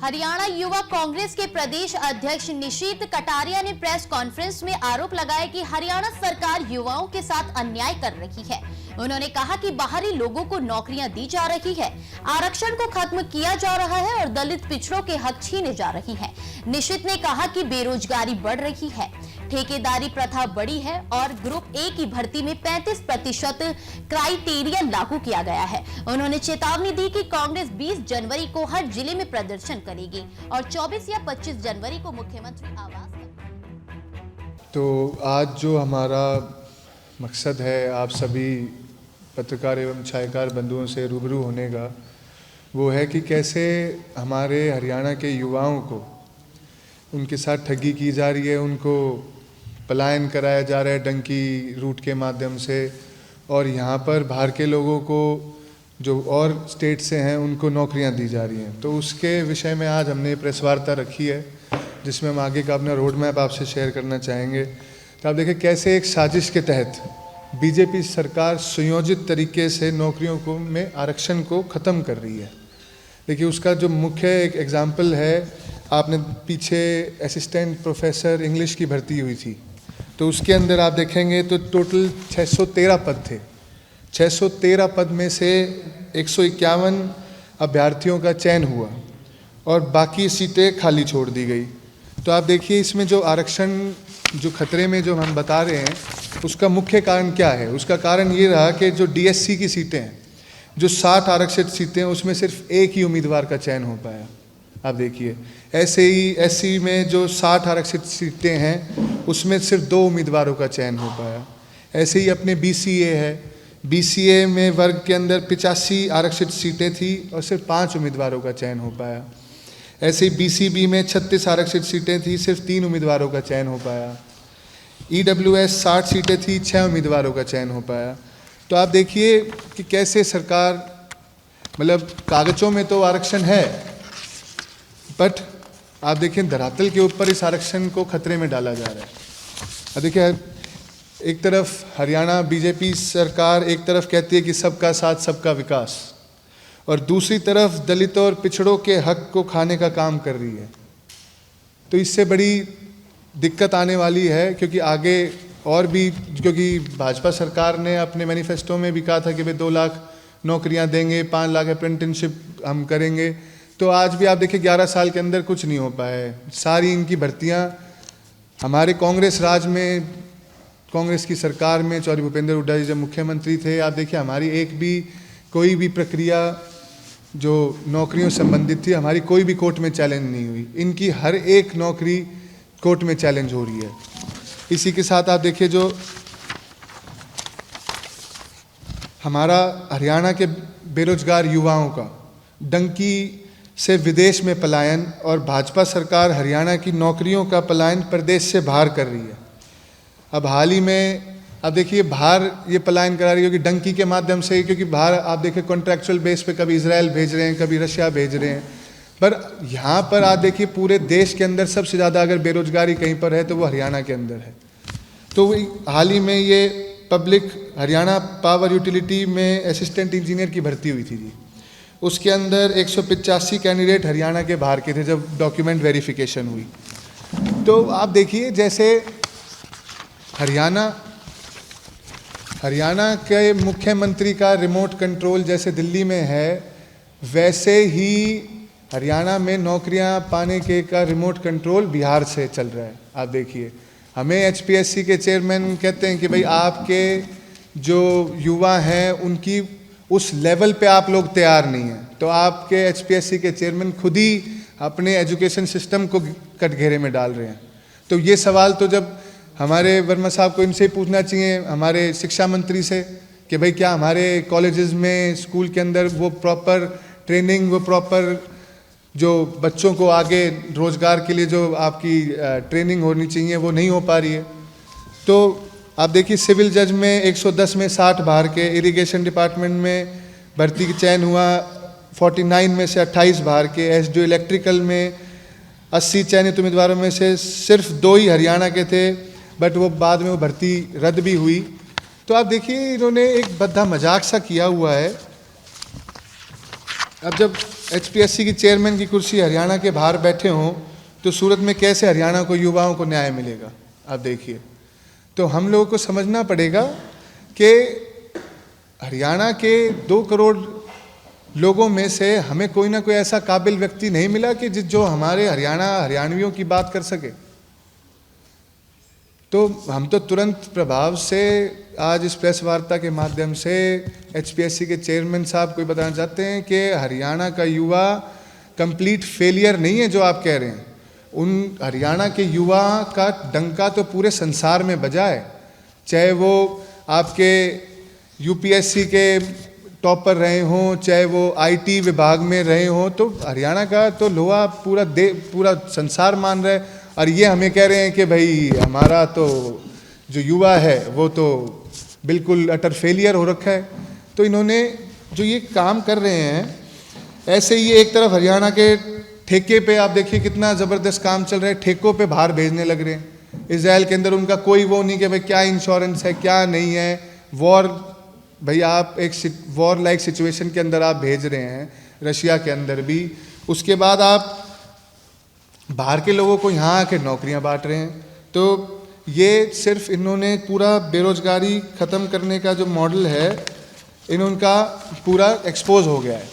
हरियाणा युवा कांग्रेस के प्रदेश अध्यक्ष निशीत कटारिया ने प्रेस कॉन्फ्रेंस में आरोप लगाया कि हरियाणा सरकार युवाओं के साथ अन्याय कर रही है। उन्होंने कहा कि बाहरी लोगों को नौकरियां दी जा रही है, आरक्षण को खत्म किया जा रहा है और दलित पिछड़ों के हक छीने जा रही है। निशीत ने कहा कि बेरोजगारी बढ़ रही है, ठेकेदारी प्रथा बढ़ी है और ग्रुप ए की भर्ती में 35% क्राइटेरिया लागू किया गया है। उन्होंने चेतावनी दी कि कांग्रेस 20 जनवरी को हर जिले में प्रदर्शन करेगी और 24 या 25 जनवरी को मुख्यमंत्री आवास पर। तो आज जो हमारा मकसद है आप सभी पत्रकार एवं छायाकार बंधुओं से रूबरू होने का, वो है कि कैसे हमारे हरियाणा के युवाओं को उनके साथ ठगी की जा रही है, उनको पलायन कराया जा रहा है डंकी रूट के माध्यम से, और यहाँ पर बाहर के लोगों को जो और स्टेट से हैं उनको नौकरियाँ दी जा रही हैं। तो उसके विषय में आज हमने प्रेस वार्ता रखी है जिसमें हम आगे का अपना रोड मैप आपसे शेयर करना चाहेंगे। तो आप देखें कैसे एक साजिश के तहत बीजेपी सरकार सुयोजित तरीके से नौकरियों को में आरक्षण को ख़त्म कर रही है। देखिए उसका जो मुख्य एक एग्जाम्पल है, आपने पीछे असिस्टेंट प्रोफेसर इंग्लिश की भर्ती हुई थी, तो उसके अंदर आप देखेंगे तो टोटल 613 पद थे। 613 पद में से 151 अभ्यर्थियों का चयन हुआ और बाकी सीटें खाली छोड़ दी गई। तो आप देखिए इसमें जो आरक्षण जो खतरे में जो हम बता रहे हैं उसका मुख्य कारण क्या है। उसका कारण ये रहा कि जो डीएससी की सीटें हैं, जो 60 आरक्षित सीटें हैं, उसमें सिर्फ एक ही उम्मीदवार का चयन हो पाया। आप देखिए ऐसे ही एससी में जो 60 आरक्षित सीटें हैं उसमें सिर्फ 2 उम्मीदवारों का चयन हो पाया। ऐसे ही अपने बीसीए है, बीसीए में वर्ग के अंदर 85 आरक्षित सीटें थी और सिर्फ 5 उम्मीदवारों का चयन हो पाया। ऐसे ही बीसीबी में 36 आरक्षित सीटें थी, सिर्फ 3 उम्मीदवारों का चयन हो पाया। ईडब्ल्यूएस 60 सीटें थी, 6 उम्मीदवारों का चयन हो पाया। तो आप देखिए कि कैसे सरकार, मतलब कागजों में तो आरक्षण है, बट आप देखिए धरातल के ऊपर इस आरक्षण को खतरे में डाला जा रहा है। अब देखिए एक तरफ हरियाणा बीजेपी सरकार एक तरफ कहती है कि सबका साथ सबका विकास, और दूसरी तरफ दलितों और पिछड़ों के हक को खाने का काम कर रही है। तो इससे बड़ी दिक्कत आने वाली है, क्योंकि आगे और भी, क्योंकि भाजपा सरकार ने अपने मैनिफेस्टो में भी कहा था कि भाई 2 लाख नौकरियां देंगे, 5 लाख अप्रेंटिसशिप हम करेंगे। तो आज भी आप देखिए 11 साल के अंदर कुछ नहीं हो पाया है। सारी इनकी भर्तियां हमारे कांग्रेस राज में, कांग्रेस की सरकार में चौधरी भूपेंद्र हुड्डा जी जब मुख्यमंत्री थे, आप देखिए हमारी एक भी कोई भी प्रक्रिया जो नौकरियों संबंधित थी, हमारी कोई भी कोर्ट में चैलेंज नहीं हुई। इनकी हर एक नौकरी कोर्ट में चैलेंज हो रही है। इसी के साथ आप देखिए जो हमारा हरियाणा के बेरोजगार युवाओं का डंकी से विदेश में पलायन, और भाजपा सरकार हरियाणा की नौकरियों का पलायन प्रदेश से बाहर कर रही है। अब हाल ही में अब देखिए बाहर ये पलायन करा रही है क्योंकि डंकी के माध्यम से, क्योंकि बाहर आप देखिए कॉन्ट्रैक्चुअल बेस पे कभी इजराइल भेज रहे हैं, कभी रशिया भेज रहे हैं। पर यहाँ पर आप देखिए पूरे देश के अंदर सबसे ज़्यादा अगर बेरोजगारी कहीं पर है तो वो हरियाणा के अंदर है। तो हाल ही में ये पब्लिक हरियाणा पावर यूटिलिटी में असिस्टेंट इंजीनियर की भर्ती हुई थी जी, उसके अंदर 185 कैंडिडेट हरियाणा के बाहर के थे जब डॉक्यूमेंट वेरिफिकेशन हुई। तो आप देखिए जैसे हरियाणा के मुख्यमंत्री का रिमोट कंट्रोल जैसे दिल्ली में है, वैसे ही हरियाणा में नौकरियां पाने के का रिमोट कंट्रोल बिहार से चल रहा है। आप देखिए हमें एचपीएससी के चेयरमैन कहते हैं कि भाई आपके जो युवा हैं उनकी उस लेवल पे आप लोग तैयार नहीं हैं। तो आपके एचपीएससी के चेयरमैन खुद ही अपने एजुकेशन सिस्टम को कटघरे में डाल रहे हैं। तो ये सवाल तो जब हमारे वर्मा साहब को इनसे पूछना चाहिए, हमारे शिक्षा मंत्री से, कि भाई क्या हमारे कॉलेजेस में, स्कूल के अंदर वो प्रॉपर ट्रेनिंग, वो प्रॉपर जो बच्चों को आगे रोजगार के लिए जो आपकी ट्रेनिंग होनी चाहिए वो नहीं हो पा रही है। तो आप देखिए सिविल जज में 110 में 60 बाहर के, इरिगेशन डिपार्टमेंट में भर्ती का चयन हुआ 49 में से 28 बाहर के, एसडीओ इलेक्ट्रिकल में 80 चयनित उम्मीदवारों में से सिर्फ 2 ही हरियाणा के थे, बट वो बाद में वो भर्ती रद्द भी हुई। तो आप देखिए इन्होंने एक बद्दा मजाक सा किया हुआ है। अब जब एचपीएससी की चेयरमैन की कुर्सी हरियाणा के बाहर बैठे हों तो सूरत में कैसे हरियाणा को युवाओं को न्याय मिलेगा? आप देखिए, तो हम लोगों को समझना पड़ेगा कि हरियाणा के 2 करोड़ लोगों में से हमें कोई ना कोई ऐसा काबिल व्यक्ति नहीं मिला कि जो हमारे हरियाणवियों की बात कर सके। तो हम तो तुरंत प्रभाव से आज इस प्रेस वार्ता के माध्यम से एचपीएससी के चेयरमैन साहब को बताना चाहते हैं कि हरियाणा का युवा कंप्लीट फेलियर नहीं है जो आप कह रहे हैं। उन हरियाणा के युवा का डंका तो पूरे संसार में बजा है, चाहे वो आपके यूपीएससी के टॉपर रहे हों, चाहे वो आईटी विभाग में रहे हों, तो हरियाणा का तो लोहा पूरा संसार मान रहा है। और ये हमें कह रहे हैं कि भाई हमारा तो जो युवा है वो तो बिल्कुल अटर फेलियर हो रखा है। तो इन्होंने जो ये काम कर रहे हैं, ऐसे ही एक तरफ हरियाणा के ठेके पे आप देखिए कितना ज़बरदस्त काम चल रहा है, ठेकों पे बाहर भेजने लग रहे हैं। इजराइल के अंदर उनका कोई वो नहीं कि भाई क्या इंश्योरेंस है क्या नहीं है, वॉर, भाई आप एक वॉर लाइक सिचुएशन के अंदर आप भेज रहे हैं, रशिया के अंदर भी। उसके बाद आप बाहर के लोगों को यहाँ आके नौकरियाँ बांट रहे हैं। तो ये सिर्फ इन्होंने पूरा बेरोजगारी ख़त्म करने का जो मॉडल है, इनका पूरा एक्सपोज हो गया है।